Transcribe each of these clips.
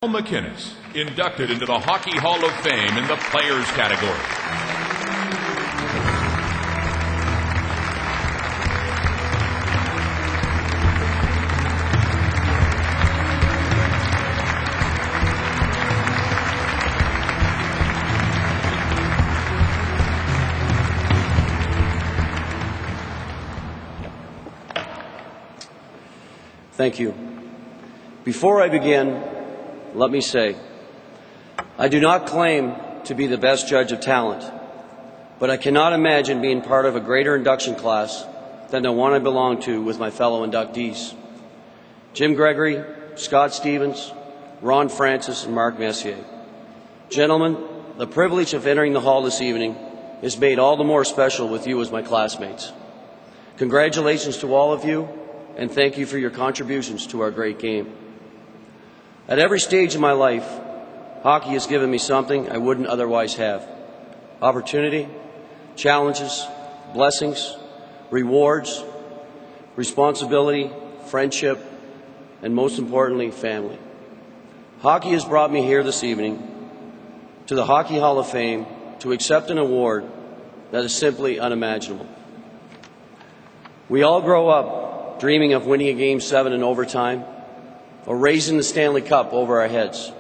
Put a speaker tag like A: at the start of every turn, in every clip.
A: MacInnis, inducted into the Hockey Hall of Fame in the Players category.
B: Thank you. Before I begin, let me say, I do not claim to be the best judge of talent, but I cannot imagine being part of a greater induction class than the one I belong to with my fellow inductees. Jim Gregory, Scott Stevens, Ron Francis, and Mark Messier. Gentlemen, the privilege of entering the hall this evening is made all the more special with you as my classmates. Congratulations to all of you, and thank you for your contributions to our great game. At every stage of my life, hockey has given me something I wouldn't otherwise have. Opportunity, challenges, blessings, rewards, responsibility, friendship, and most importantly, family. Hockey has brought me here this evening to the Hockey Hall of Fame to accept an award that is simply unimaginable. We all grow up dreaming of winning a Game 7 in overtime, or raising the Stanley Cup over our heads.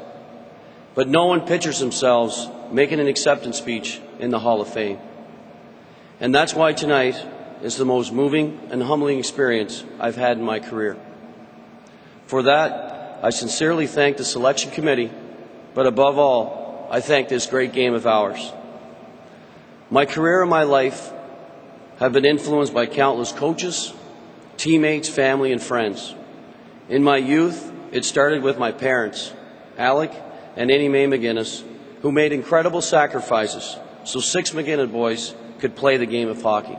B: But no one pictures themselves making an acceptance speech in the Hall of Fame. And that's why tonight is the most moving and humbling experience I've had in my career. For that, I sincerely thank the selection committee, but above all, I thank this great game of ours. My career and my life have been influenced by countless coaches, teammates, family, and friends. In my youth, it started with my parents, Alec and Annie Mae MacInnis, who made incredible sacrifices so 6 MacInnis boys could play the game of hockey.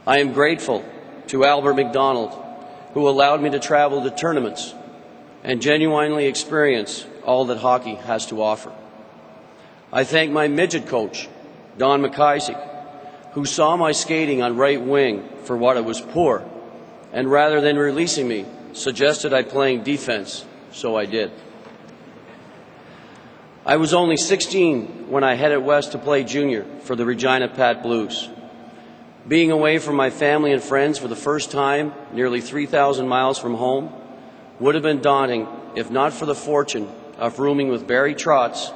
B: I am grateful to Albert McDonald, who allowed me to travel to tournaments and genuinely experience all that hockey has to offer. I thank my midget coach, Don McIsaac, who saw my skating on right wing for what it was poor, and rather than releasing me, suggested I playing defense, so I did. I was only 16 when I headed west to play junior for the Regina Pat Blues. Being away from my family and friends for the first time, nearly 3,000 miles from home, would have been daunting if not for the fortune of rooming with Barry Trotz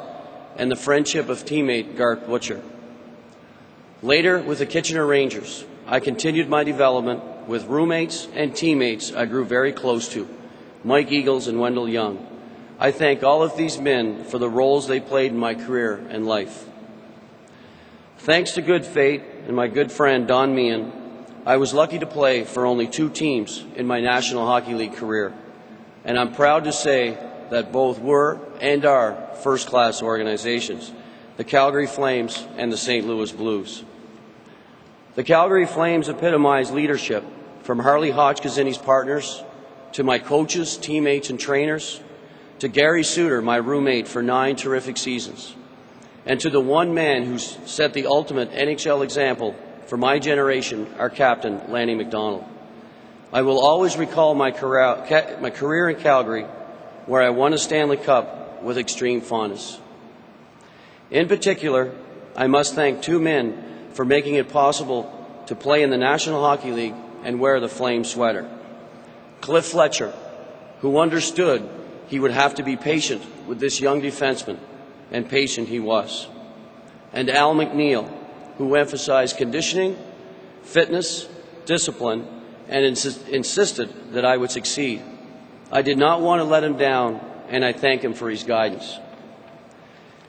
B: and the friendship of teammate Garth Butcher. Later, with the Kitchener Rangers, I continued my development with roommates and teammates I grew very close to, Mike Eagles and Wendell Young. I thank all of these men for the roles they played in my career and life. Thanks to good fate and my good friend Don Meehan, I was lucky to play for only 2 teams in my National Hockey League career, and I'm proud to say that both were and are first-class organizations, the Calgary Flames and the St. Louis Blues. The Calgary Flames epitomize leadership, from Harley Hotchkiss and his partners, to my coaches, teammates, and trainers, to Gary Suter, my roommate for 9 terrific seasons, and to the one man who set the ultimate NHL example for my generation, our captain, Lanny McDonald. I will always recall my career in Calgary, where I won a Stanley Cup, with extreme fondness. In particular, I must thank 2 men for making it possible to play in the National Hockey League and wear the Flame sweater. Cliff Fletcher, who understood he would have to be patient with this young defenseman, and patient he was. And Al McNeil, who emphasized conditioning, fitness, discipline, and insisted that I would succeed. I did not want to let him down, and I thank him for his guidance.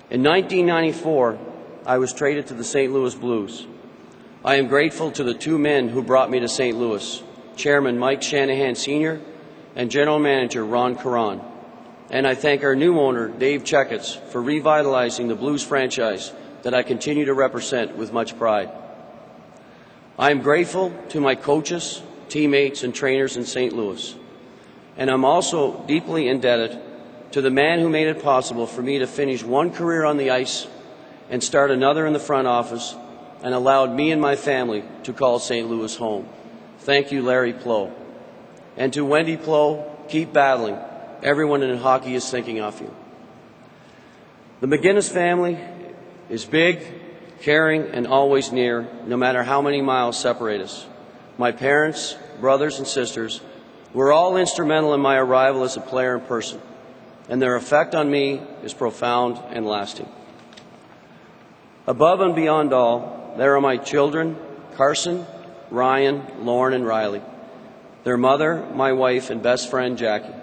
B: In 1994, I was traded to the St. Louis Blues. I am grateful to the 2 men who brought me to St. Louis, Chairman Mike Shanahan Sr. and General Manager Ron Caron. And I thank our new owner, Dave Checketts, for revitalizing the Blues franchise that I continue to represent with much pride. I am grateful to my coaches, teammates, and trainers in St. Louis. And I'm also deeply indebted to the man who made it possible for me to finish one career on the ice and start another in the front office, and allowed me and my family to call St. Louis home. Thank you, Larry Plow. And to Wendy Plow, keep battling. everyone in hockey is thinking of you. The MacInnis family is big, caring, and always near, no matter how many miles separate us. My parents, brothers, and sisters were all instrumental in my arrival as a player in person, and their effect on me is profound and lasting. Above and beyond all, there are my children, Carson, Ryan, Lauren, and Riley, their mother, my wife, and best friend, Jackie.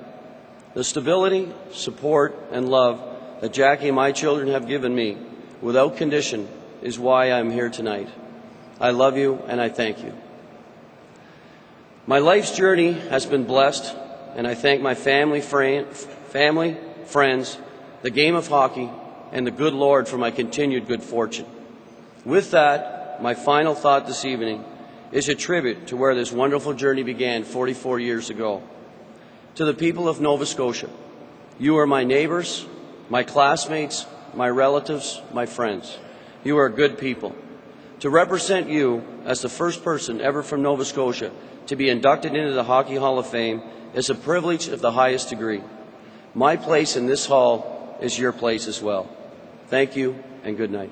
B: The stability, support, and love that Jackie and my children have given me, without condition, is why I'm here tonight. I love you, and I thank you. My life's journey has been blessed, and I thank my family, friends, the game of hockey, and the good Lord for my continued good fortune. With that, my final thought this evening is a tribute to where this wonderful journey began 44 years ago. To the people of Nova Scotia, you are my neighbors, my classmates, my relatives, my friends. You are good people. To represent you as the first person ever from Nova Scotia to be inducted into the Hockey Hall of Fame is a privilege of the highest degree. My place in this hall is your place as well. Thank you and good night.